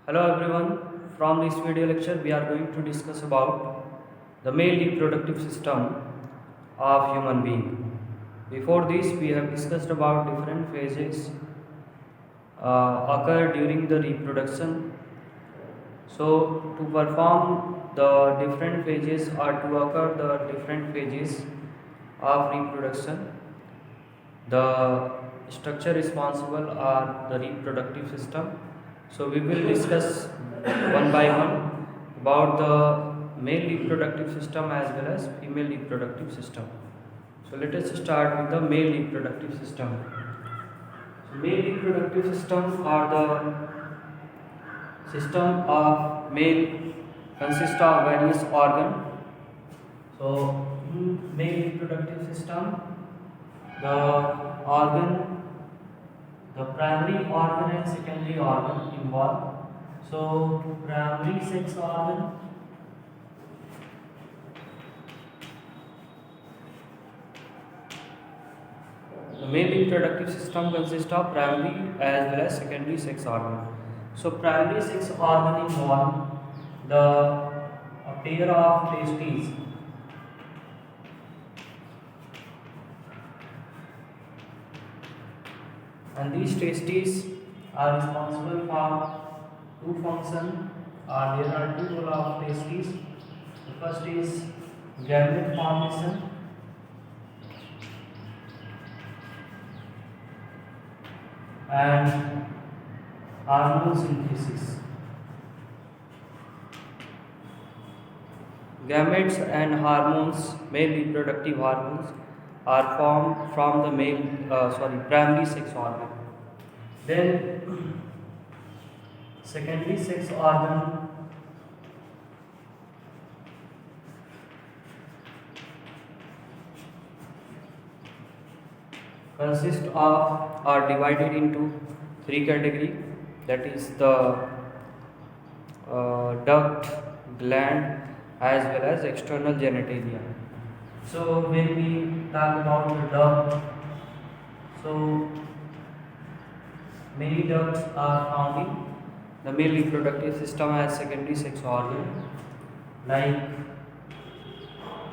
Hello everyone, from this video lecture we are going to discuss about the male reproductive system of human being. Before this we have discussed about different phases occur during the reproduction. So to perform the different phases or to occur the different phases of reproduction, the structure responsible are the reproductive system. So we will discuss one by one about the male reproductive system as well as female reproductive system. So let us start with the male reproductive system. So male reproductive system are the system of male consist of various organ. So in male reproductive system, the organ, the primary organ and secondary organ involved. So primary sex organ, the male reproductive system consists of primary as well as secondary sex organ. So primary sex organ involve the a pair of testes, and these testes are responsible for two functions. There are two roles of testes. The first is gamete formation and hormone synthesis. Gametes and hormones, male reproductive hormones, are formed from the primary sex organ. Then secondary sex organ consist of are divided into three categories, that is the duct, gland as well as external genitalia. So when we talk about the duct, so many ducts are found in the male reproductive system as secondary sex organ, like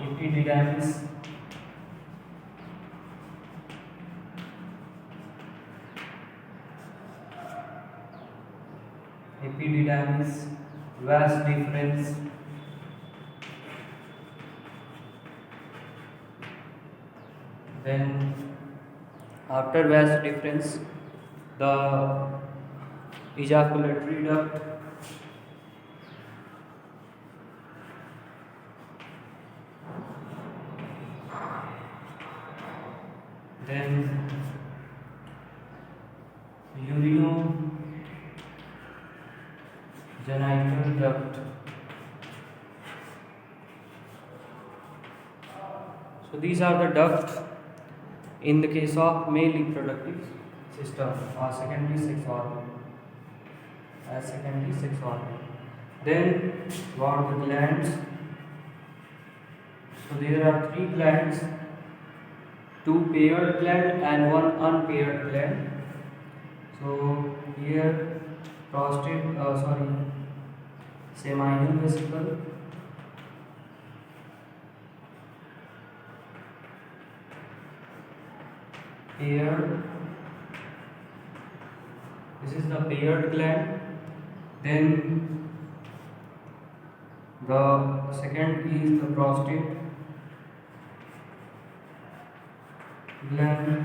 epididymis, vas deferens, then after vas deferens, the ejaculatory duct, then urinogenital duct. So these are the ducts in the case of male reproductive system or secondary sex organ, as secondary sex organ. Then about the glands. So there are three glands, two paired gland and one unpaired gland. So here seminal vesicle, paired, this is the paired gland. Then the second is the prostate gland,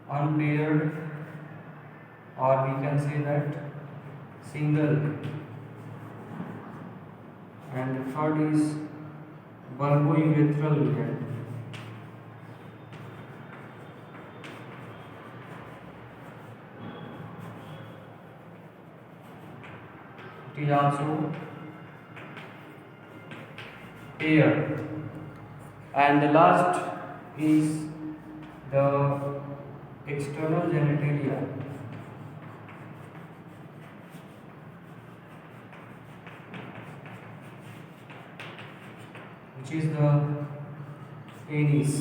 unpaired, or we can say that single, and the third is bulbourethral gland. It is also paired, and the last is the external genitalia, which is the penis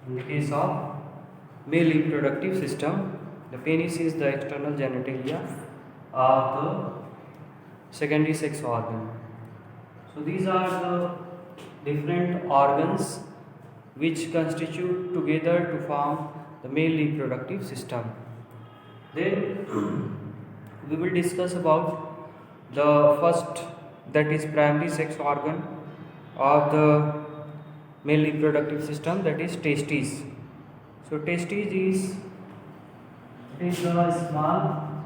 in the case of male reproductive system. The penis is the external genitalia of the secondary sex organ. So these are the different organs which constitute together to form the male reproductive system. Then we will discuss about the first, that is primary sex organ of the male reproductive system, that is testes. So testes is a small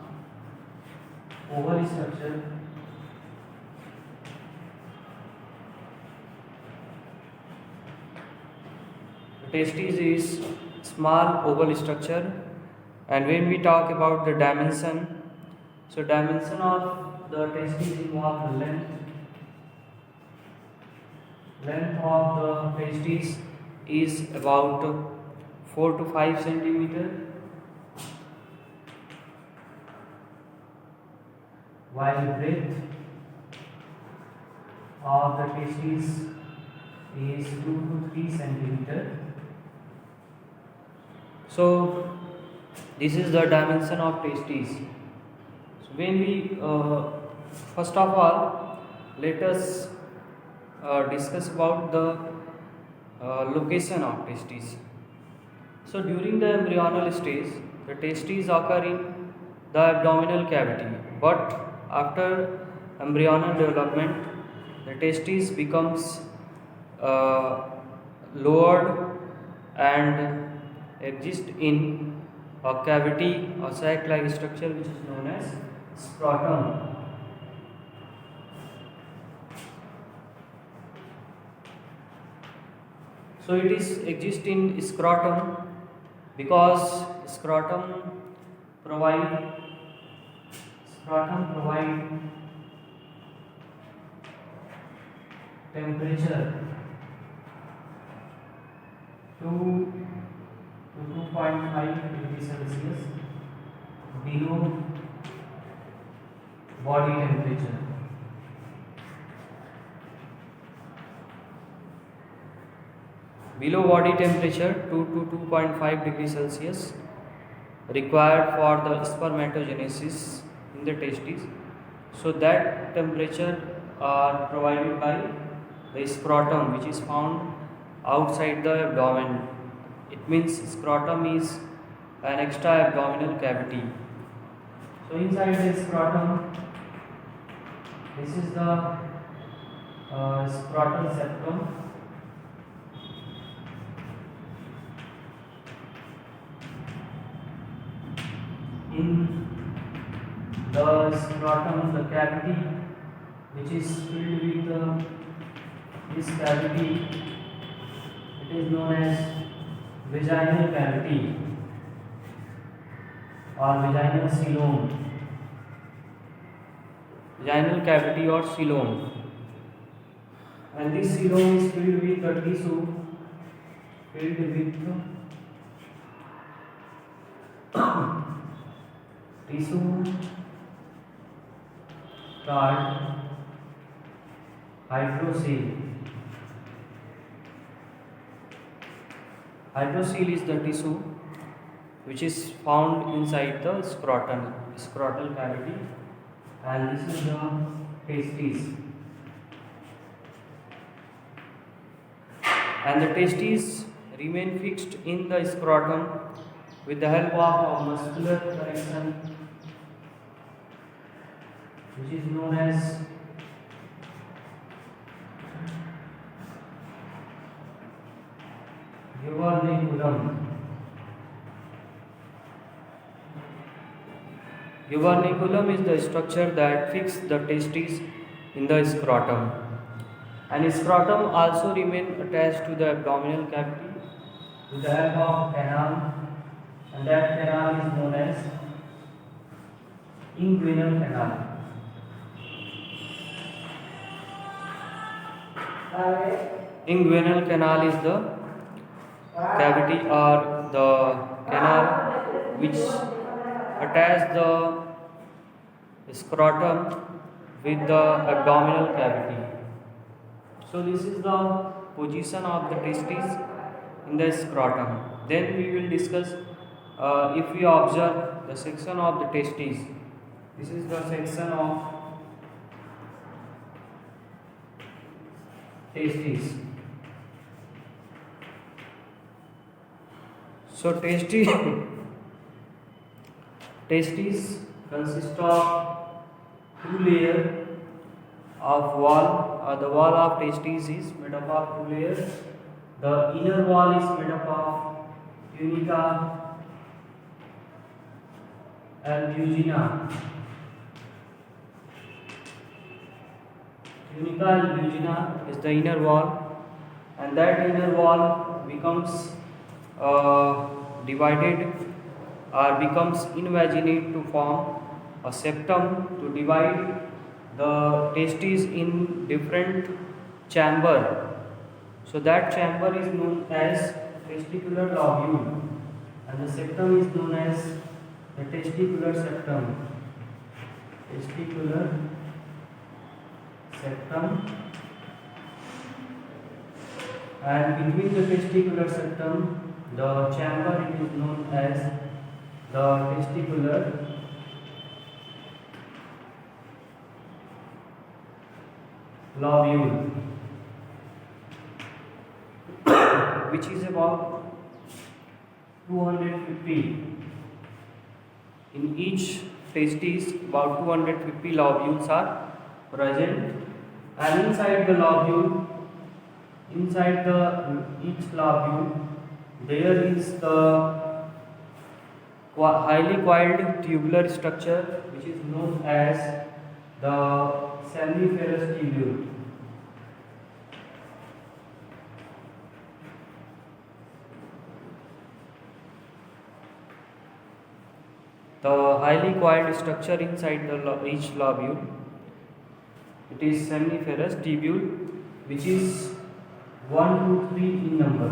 oval structure testes is small oval structure, and when we talk about the dimension, so dimension of the testes involve the length of the testes is about 4 to 5 centimeter, while the breadth of the testes is 2 to 3 centimeter. So this is the dimension of testes. So when we first of all, let us discuss about the location of testes. So during the embryonal stage, the testes occur in the abdominal cavity, but after embryonal development, the testes becomes lowered and exist in a cavity or sac-like structure which is known as scrotum. So it is exist in scrotum because scrotum provide temperature 2 to 2.5 degrees Celsius below body temperature. Below body temperature 2 to 2.5 degrees Celsius required for the spermatogenesis in the testes. So that temperature are provided by the scrotum, which is found outside the abdomen. It means scrotum is an extra abdominal cavity. So inside the scrotum, this is the scrotal septum. In the scrotum, the cavity which is filled with this cavity, it is known as vaginal cavity or vaginal coelom. Vaginal cavity or coelom, and this coelom is filled with the tissue called hydrocele. Hydrocele is the tissue which is found inside the scrotal cavity, and this is the testes. And the testes remain fixed in the scrotum with the help of a muscular connection which is known as gubernaculum. Gubernaculum is the structure that fixes the testes in the scrotum, and scrotum also remain attached to the abdominal cavity with the help of canal, and that canal is known as inguinal canal. Inguinal canal is the cavity or the canal which attach the scrotum with the abdominal cavity. So this is the position of the testes in the scrotum. Then we will discuss if we observe the section of the testes, this is the section of testes. So testes consist of two layers of wall. The wall of testes is made up of two layers. The inner wall is made up of tunica and luigina. Tunica and luigina is the inner wall, and that inner wall becomes divided or becomes invaginate to form a septum to divide the testes in different chamber. So that chamber is known as testicular lobule, and the septum is known as the testicular septum. Testicular septum, and between the testicular septum, the chamber it is known as the testicular lobule, which is about 250. In each testis, about 250 lobules are present, and inside the lobule, inside the each lobule, there is the highly coiled tubular structure, which is known as the seminiferous tubule. The highly coiled structure inside the each lobule, it is seminiferous tubule, which is 1, 2, 3 in number.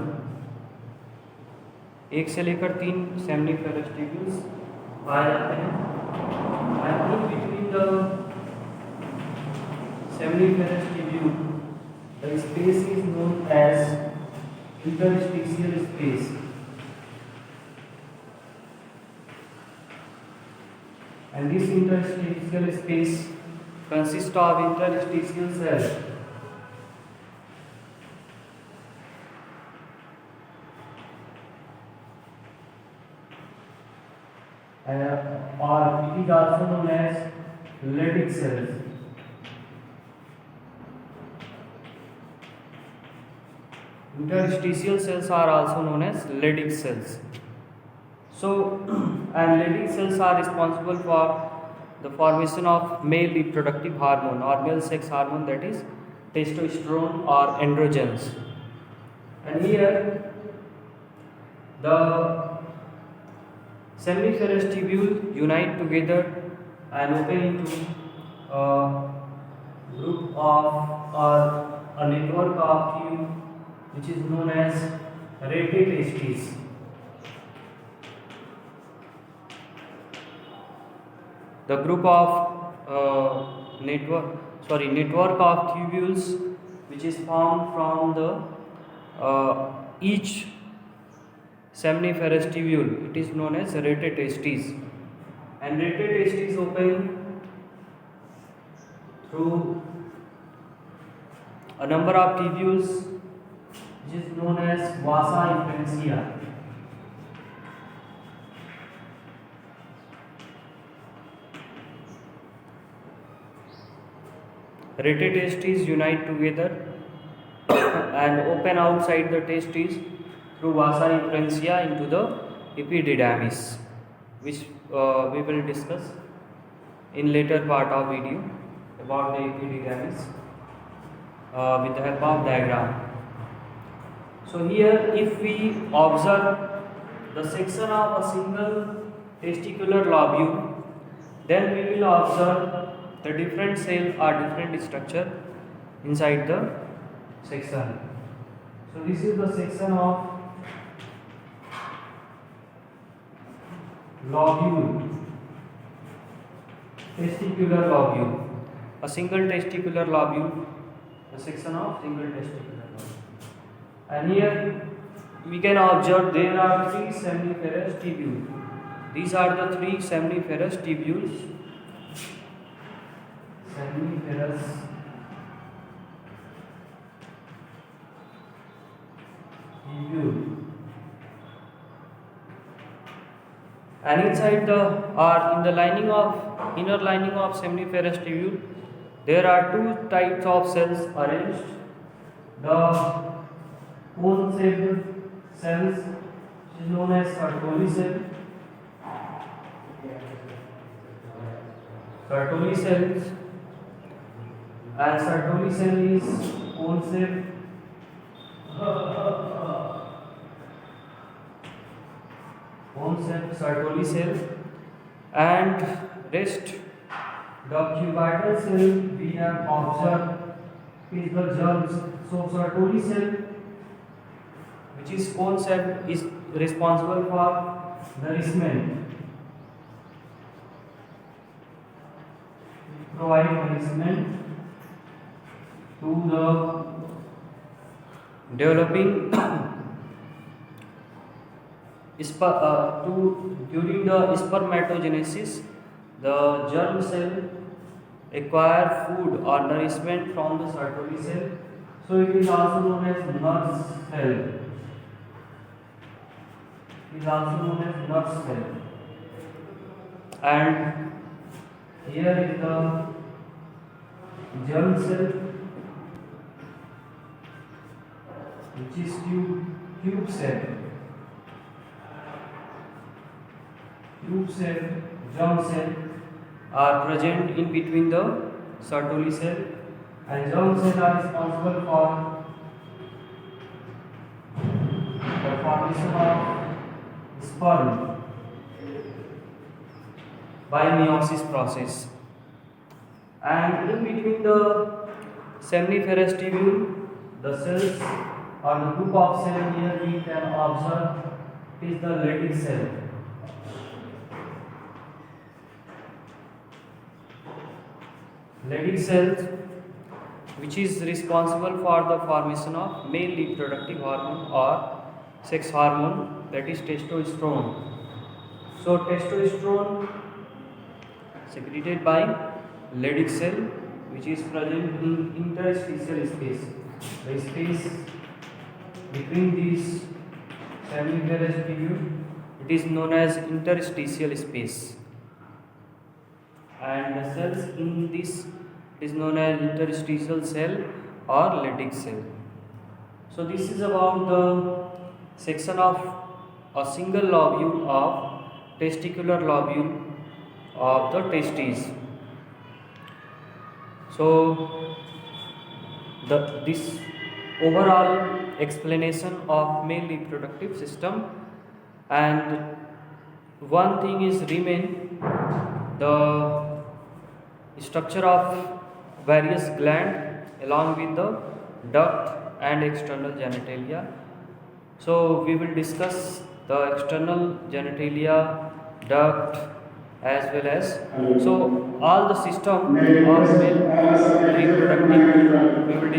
एक से लेकर 3 seminiferous tubules पाए जाते हैं, and in between the seminiferous tubule, the space is known as interstitial space. And this interstitial space consists of interstitial cells. Or it is also known as Leydig cells. Interstitial cells are also known as Leydig cells. So, and Leydig cells are responsible for the formation of male reproductive hormone or male sex hormone, that is testosterone or androgens. And here the seminiferous tubule unite together and open into a group of or a network of tube, which is known as rete testes. The group of network of tubules which is formed from the each seminiferous tubule, it is known as rete testes, and rete testes open through a number of tubules which is known as vasa infantia. Rete testes unite together and open outside the testes through vasa infantia into the epididymis, which we will discuss in later part of video about the epididymis with the help of diagram. So here, if we observe the section of a single testicular lobule, then we will observe the different cell or different structure inside the section. So this is the section of lobule, testicular lobule, a single testicular lobule, the section of single testicular lobule. And here we can observe there are three seminiferous tubules. These are the three seminiferous tubules. Seminiferous tubule. And inside the or in the lining of inner lining of seminiferous tubule, there are two types of cells arranged. The cone-shaped cells is known as Sertoli cell. Sertoli cells, and Sertoli cell is cone-shaped. Cone-shaped Sertoli cell, and rest the cubital cell we have observed is the germs. So Sertoli cell, which is cone-shaped, is responsible for nourishment. Provide nourishment to the developing during the spermatogenesis, the germ cell acquire food or nourishment from the Sertoli cell. So it is also known as nurse cell. It is also known as nurse cell. And here is the germ cell, which is tube cell. Tube cell, germ cell are present in between the Sertoli cell, and germ cell are responsible for the formation of sperm by meiosis process. And in between the seminiferous tubule, the cells or the group of cells here we can observe is the Leydig cell. Leydig cells, which is responsible for the formation of male reproductive hormone or sex hormone, that is testosterone. So testosterone secreted by Leydig cell, which is present in interstitial space. The space between these seminiferous tubule, it is known as interstitial space, and the cells in this is known as interstitial cell or Leydig cell. So this is about the section of a single lobule of testicular lobule of the testes. So this overall explanation of male reproductive system, and one thing is remain the structure of various gland along with the duct and external genitalia. So we will discuss the external genitalia, duct, as well as so all the system of male reproductive we will discuss.